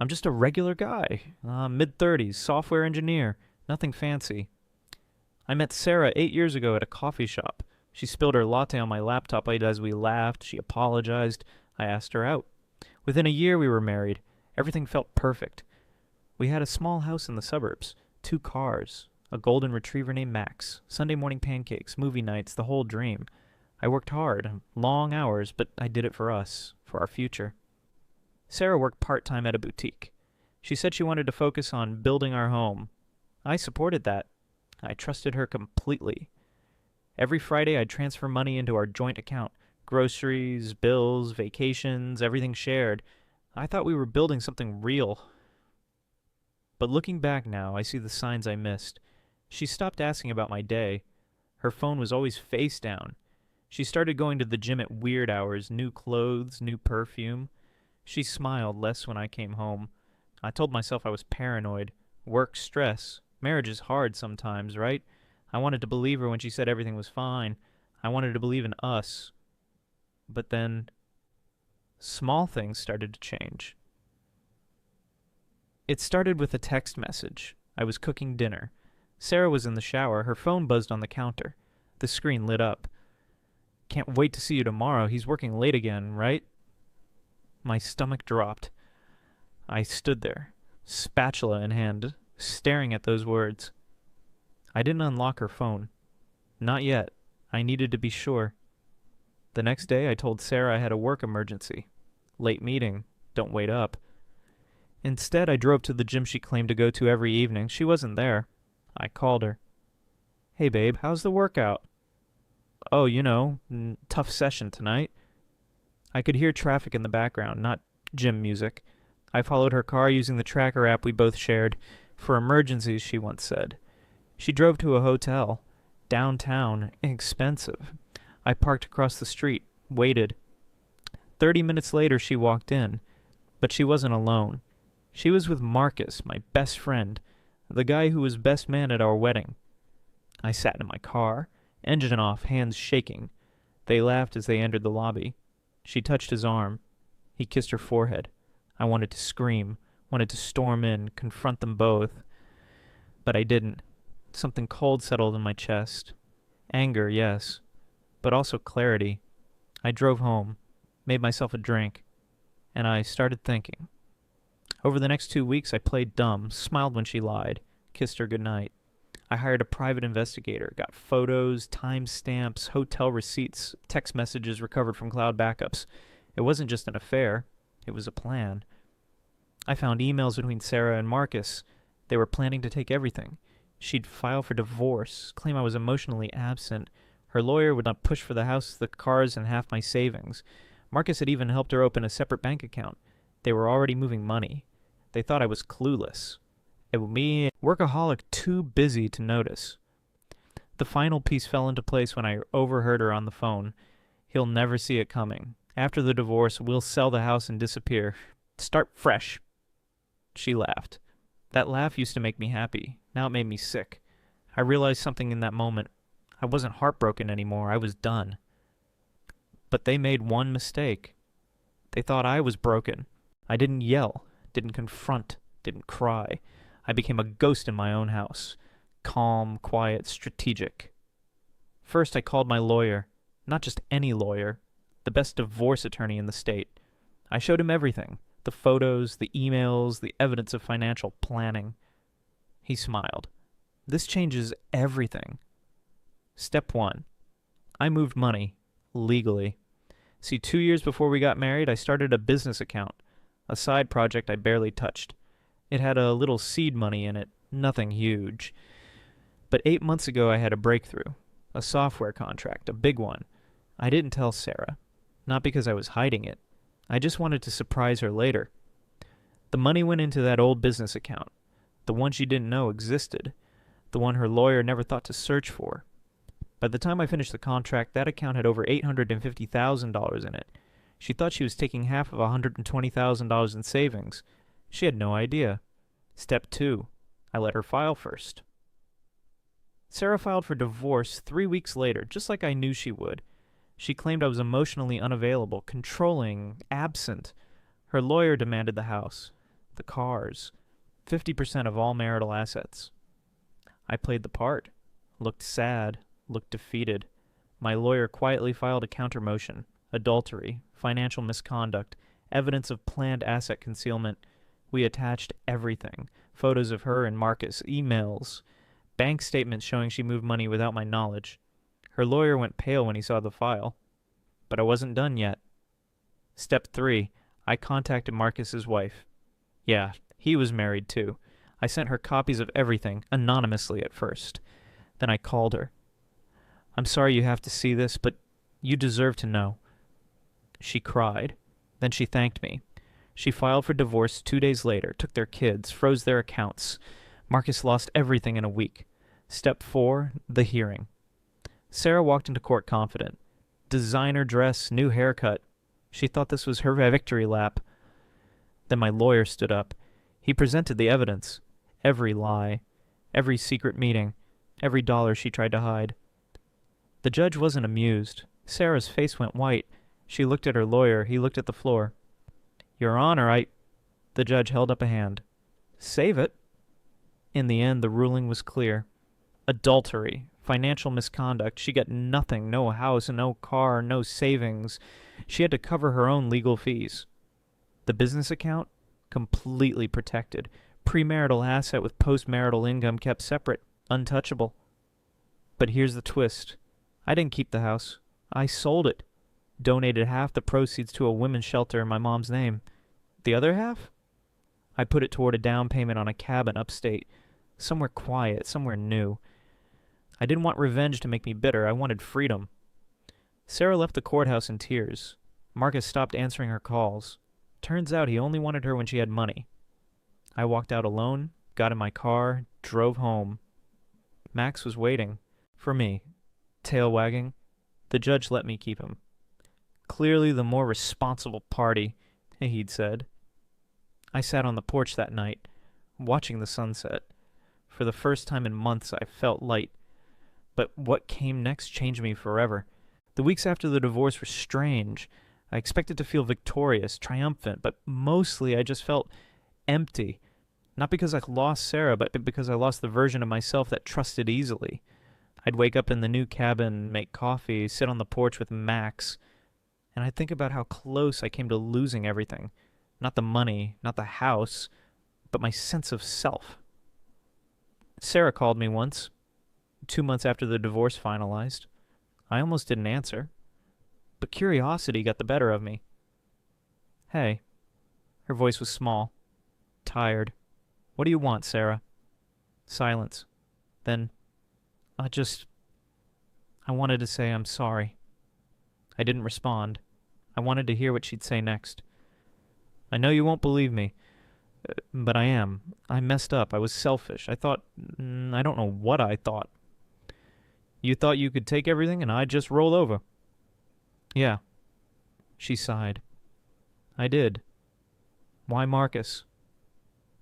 I'm just a regular guy, mid-30s, software engineer, nothing fancy. I met Sarah 8 years ago at a coffee shop. She spilled her latte on my laptop as we laughed. She apologized. I asked her out. Within a year, we were married. Everything felt perfect. We had a small house in the suburbs, 2 cars, a golden retriever named Max, Sunday morning pancakes, movie nights, the whole dream. I worked hard, long hours, but I did it for us, for our future. Sarah worked part-time at a boutique. She said she wanted to focus on building our home. I supported that. I trusted her completely. Every Friday, I'd transfer money into our joint account. Groceries, bills, vacations, everything shared. I thought we were building something real. But looking back now, I see the signs I missed. She stopped asking about my day. Her phone was always face down. She started going to the gym at weird hours, new clothes, new perfume. She smiled less when I came home. I told myself I was paranoid. Work stress. Marriage is hard sometimes, right? I wanted to believe her when she said everything was fine. I wanted to believe in us. But then, small things started to change. It started with a text message. I was cooking dinner. Sarah was in the shower. Her phone buzzed on the counter. The screen lit up. Can't wait to see you tomorrow. He's working late again, right? My stomach dropped. I stood there, spatula in hand, staring at those words. I didn't unlock her phone. Not yet. I needed to be sure. The next day, I told Sarah I had a work emergency. Late meeting. Don't wait up. Instead, I drove to the gym she claimed to go to every evening. She wasn't there. I called her. Hey, babe, how's the workout? Oh, tough session tonight. I could hear traffic in the background, not gym music. I followed her car using the tracker app we both shared. For emergencies, she once said. She drove to a hotel. Downtown. Expensive. I parked across the street. Waited. 30 minutes later, she walked in. But she wasn't alone. She was with Marcus, my best friend, the guy who was best man at our wedding. I sat in my car, engine off, hands shaking. They laughed as they entered the lobby. She touched his arm. He kissed her forehead. I wanted to scream, wanted to storm in, confront them both. But I didn't. Something cold settled in my chest. Anger, yes, but also clarity. I drove home, made myself a drink, and I started thinking. Over the next 2 weeks, I played dumb, smiled when she lied, kissed her goodnight. I hired a private investigator, got photos, timestamps, hotel receipts, text messages recovered from cloud backups. It wasn't just an affair. It was a plan. I found emails between Sarah and Marcus. They were planning to take everything. She'd file for divorce, claim I was emotionally absent. Her lawyer would not push for the house, the cars, and half my savings. Marcus had even helped her open a separate bank account. They were already moving money. They thought I was clueless. It was me, workaholic too busy to notice. The final piece fell into place when I overheard her on the phone. He'll never see it coming. After the divorce, we'll sell the house and disappear. Start fresh. She laughed. That laugh used to make me happy. Now it made me sick. I realized something in that moment. I wasn't heartbroken anymore. I was done. But they made one mistake. They thought I was broken. I didn't yell, didn't confront, didn't cry. I became a ghost in my own house. Calm, quiet, strategic. First, I called my lawyer. Not just any lawyer. The best divorce attorney in the state. I showed him everything. The photos, the emails, the evidence of financial planning. He smiled. This changes everything. Step 1. I moved money. Legally. See, 2 years before we got married, I started a business account. A side project I barely touched. It had a little seed money in it. Nothing huge. But 8 months ago I had a breakthrough. A software contract. A big one. I didn't tell Sarah. Not because I was hiding it. I just wanted to surprise her later. The money went into that old business account. The one she didn't know existed. The one her lawyer never thought to search for. By the time I finished the contract, that account had over $850,000 in it. She thought she was taking half of $120,000 in savings. She had no idea. Step 2. I let her file first. Sarah filed for divorce 3 weeks later, just like I knew she would. She claimed I was emotionally unavailable, controlling, absent. Her lawyer demanded the house. the cars, 50% of all marital assets. I played the part, looked sad, looked defeated. My lawyer quietly filed a counter-motion. Adultery, financial misconduct, evidence of planned asset concealment. We attached everything. Photos of her and Marcus, emails, bank statements showing she moved money without my knowledge. Her lawyer went pale when he saw the file. But I wasn't done yet. Step 3. I contacted Marcus's wife. Yeah, he was married too. I sent her copies of everything, anonymously at first. Then I called her. I'm sorry you have to see this, but you deserve to know. She cried. Then she thanked me. She filed for divorce 2 days later, took their kids, froze their accounts. Marcus lost everything in a week. Step 4, the hearing. Sarah walked into court confident. Designer dress, new haircut. She thought this was her victory lap. Then my lawyer stood up. He presented the evidence. Every lie. Every secret meeting. Every dollar she tried to hide. The judge wasn't amused. Sarah's face went white. She looked at her lawyer. He looked at the floor. Your Honor, The judge held up a hand. Save it. In the end, the ruling was clear. Adultery. Financial misconduct. She got nothing. No house, no car, no savings. She had to cover her own legal fees. The business account? Completely protected. Premarital asset with postmarital income kept separate. Untouchable. But here's the twist. I didn't keep the house. I sold it. Donated half the proceeds to a women's shelter in my mom's name. The other half? I put it toward a down payment on a cabin upstate. Somewhere quiet, somewhere new. I didn't want revenge to make me bitter. I wanted freedom. Sarah left the courthouse in tears. Marcus stopped answering her calls. Turns out he only wanted her when she had money. I walked out alone, got in my car, drove home. Max was waiting. For me. Tail wagging. The judge let me keep him. Clearly the more responsible party, he'd said. I sat on the porch that night, watching the sunset. For the first time in months I felt light. But what came next changed me forever. The weeks after the divorce were strange. I expected to feel victorious, triumphant, but mostly I just felt empty. Not because I lost Sarah, but because I lost the version of myself that trusted easily. I'd wake up in the new cabin, make coffee, sit on the porch with Max, and I'd think about how close I came to losing everything. Not the money, not the house, but my sense of self. Sarah called me once, 2 months after the divorce finalized. I almost didn't answer, but curiosity got the better of me. Hey. Her voice was small, tired. What do you want, Sarah? Silence. Then, I wanted to say I'm sorry. I didn't respond. I wanted to hear what she'd say next. I know you won't believe me, but I am. I messed up. I was selfish. I thought... I don't know what I thought. You thought you could take everything and I'd just roll over. Yeah. She sighed. I did. Why Marcus?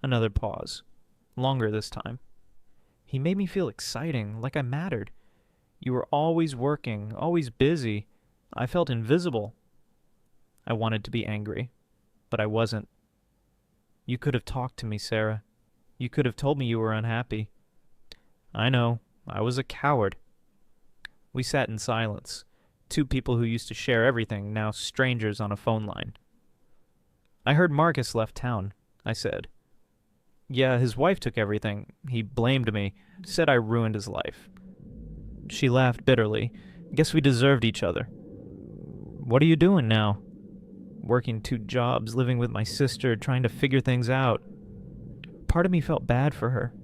Another pause. Longer this time. He made me feel exciting, like I mattered. You were always working, always busy. I felt invisible. I wanted to be angry, but I wasn't. You could have talked to me, Sarah. You could have told me you were unhappy. I know. I was a coward. We sat in silence. Two people who used to share everything, now strangers on a phone line. I heard Marcus left town, I said. Yeah, his wife took everything. He blamed me, said I ruined his life. She laughed bitterly. Guess we deserved each other. What are you doing now? Working 2 jobs, living with my sister, trying to figure things out. Part of me felt bad for her,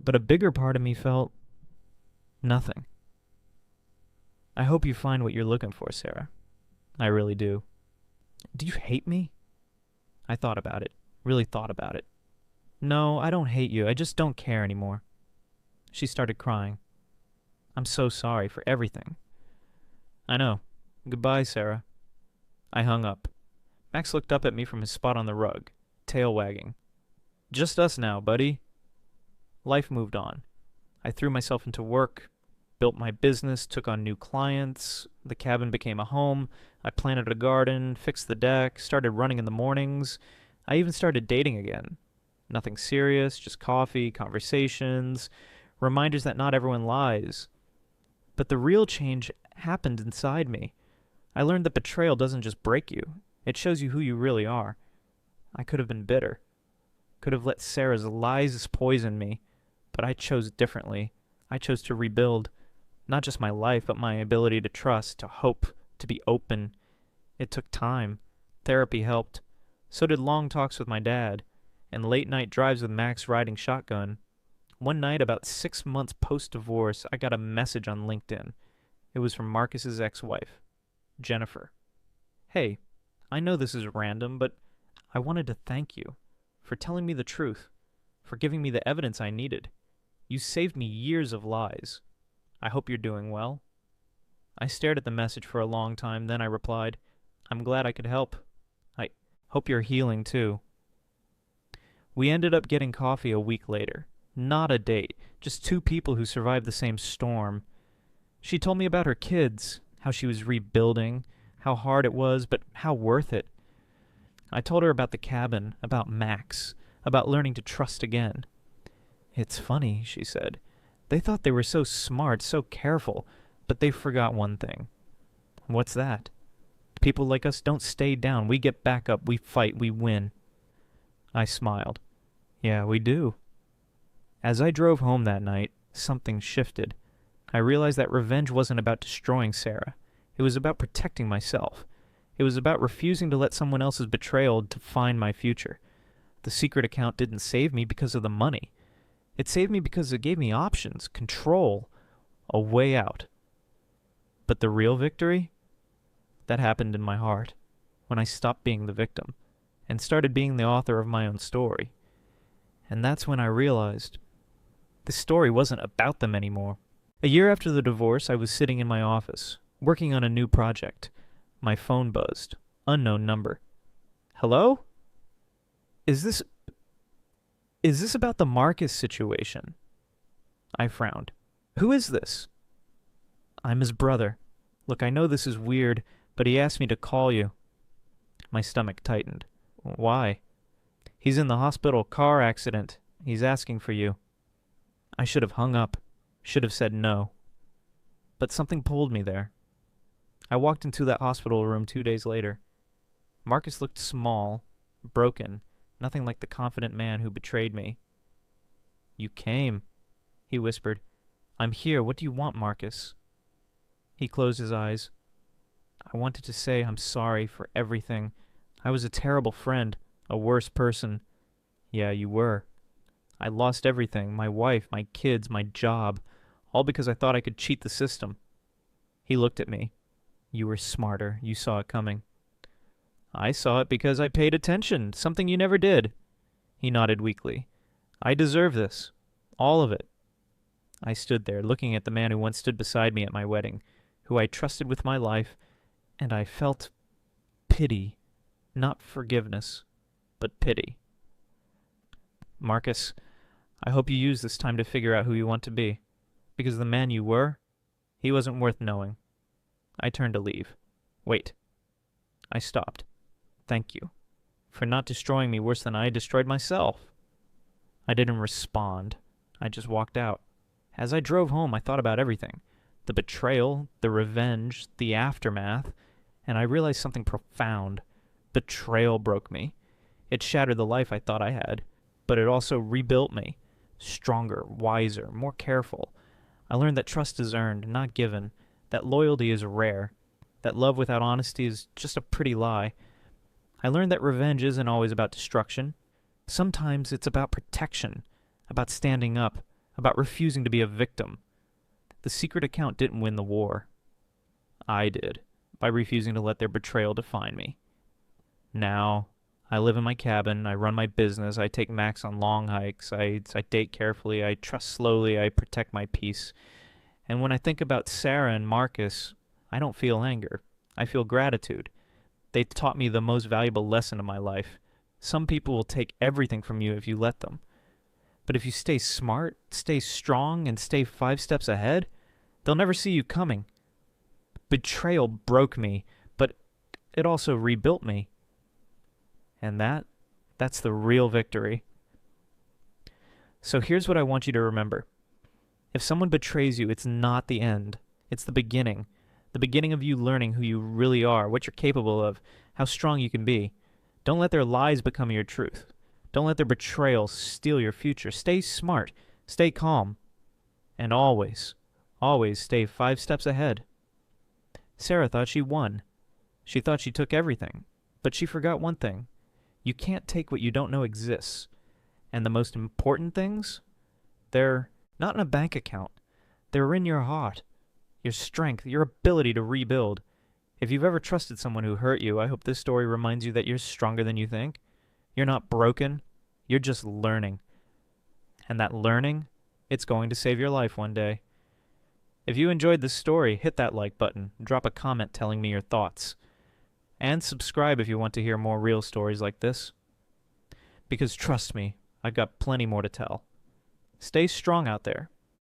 but a bigger part of me felt nothing. I hope you find what you're looking for, Sarah. I really do. Do you hate me? I thought about it, really thought about it. No, I don't hate you. I just don't care anymore. She started crying. I'm so sorry for everything. I know. Goodbye, Sarah. I hung up. Max looked up at me from his spot on the rug, tail wagging. Just us now, buddy. Life moved on. I threw myself into work, built my business, took on new clients. The cabin became a home. I planted a garden, fixed the deck, started running in the mornings. I even started dating again. Nothing serious, just coffee, conversations, reminders that not everyone lies. But the real change happened inside me. I learned that betrayal doesn't just break you, it shows you who you really are. I could have been bitter, could have let Sarah's lies poison me, but I chose differently. I chose to rebuild, not just my life, but my ability to trust, to hope, to be open. It took time. Therapy helped. So did long talks with my dad, and late night drives with Max riding shotgun. One night, about 6 months post-divorce, I got a message on LinkedIn. It was from Marcus's ex-wife, Jennifer. Hey, I know this is random, but I wanted to thank you for telling me the truth, for giving me the evidence I needed. You saved me years of lies. I hope you're doing well. I stared at the message for a long time, then I replied, I'm glad I could help. I hope you're healing too. We ended up getting coffee a week later. Not a date, just two people who survived the same storm. She told me about her kids, how she was rebuilding, how hard it was, but how worth it. I told her about the cabin, about Max, about learning to trust again. It's funny, she said. They thought they were so smart, so careful, but they forgot one thing. What's that? People like us don't stay down. We get back up, we fight, we win. I smiled. Yeah, we do. As I drove home that night, something shifted. I realized that revenge wasn't about destroying Sarah. It was about protecting myself. It was about refusing to let someone else's betrayal define my future. The secret account didn't save me because of the money. It saved me because it gave me options, control, a way out. But the real victory? That happened in my heart, when I stopped being the victim, and started being the author of my own story. And that's when I realized the story wasn't about them anymore. A year after the divorce, I was sitting in my office, working on a new project. My phone buzzed. Unknown number. Hello? Is this about the Marcus situation? I frowned. Who is this? I'm his brother. Look, I know this is weird, but he asked me to call you. My stomach tightened. Why? He's in the hospital, car accident. He's asking for you. I should have hung up. Should have said no. But something pulled me there. I walked into that hospital room 2 days later. Marcus looked small, broken, nothing like the confident man who betrayed me. You came, he whispered. I'm here. What do you want, Marcus? He closed his eyes. I wanted to say I'm sorry for everything. I was a terrible friend, a worse person. Yeah, you were. I lost everything, my wife, my kids, my job, all because I thought I could cheat the system. He looked at me. You were smarter. You saw it coming. I saw it because I paid attention, something you never did. He nodded weakly. I deserve this. All of it. I stood there, looking at the man who once stood beside me at my wedding, who I trusted with my life, and I felt pity. Not forgiveness, but pity. Marcus, I hope you use this time to figure out who you want to be, because the man you were, he wasn't worth knowing. I turned to leave. Wait. I stopped. Thank you for not destroying me worse than I destroyed myself. I didn't respond. I just walked out. As I drove home, I thought about everything. The betrayal, the revenge, the aftermath, and I realized something profound. Betrayal broke me. It shattered the life I thought I had, but it also rebuilt me. Stronger, wiser, more careful. I learned that trust is earned, not given, that loyalty is rare, that love without honesty is just a pretty lie. I learned that revenge isn't always about destruction. Sometimes it's about protection, about standing up, about refusing to be a victim. The secret account didn't win the war. I did, by refusing to let their betrayal define me. Now, I live in my cabin, I run my business, I take Max on long hikes, I date carefully, I trust slowly, I protect my peace. And when I think about Sarah and Marcus, I don't feel anger. I feel gratitude. They taught me the most valuable lesson of my life. Some people will take everything from you if you let them. But if you stay smart, stay strong, and stay 5 steps ahead, they'll never see you coming. Betrayal broke me, but it also rebuilt me. And that That's the real victory. So here's what I want you to remember. If someone betrays you, it's not the end. It's the beginning. The beginning of you learning who you really are, what you're capable of, how strong you can be. Don't let their lies become your truth. Don't let their betrayal steal your future. Stay smart. Stay calm. And always, always stay 5 steps ahead. Sarah thought she won. She thought she took everything. But she forgot one thing. You can't take what you don't know exists. And the most important things? They're not in a bank account. They're in your heart. Your strength, your ability to rebuild. If you've ever trusted someone who hurt you, I hope this story reminds you that you're stronger than you think. You're not broken. You're just learning. And that learning, it's going to save your life one day. If you enjoyed this story, hit that like button. Drop a comment telling me your thoughts. And subscribe if you want to hear more real stories like this. Because trust me, I've got plenty more to tell. Stay strong out there.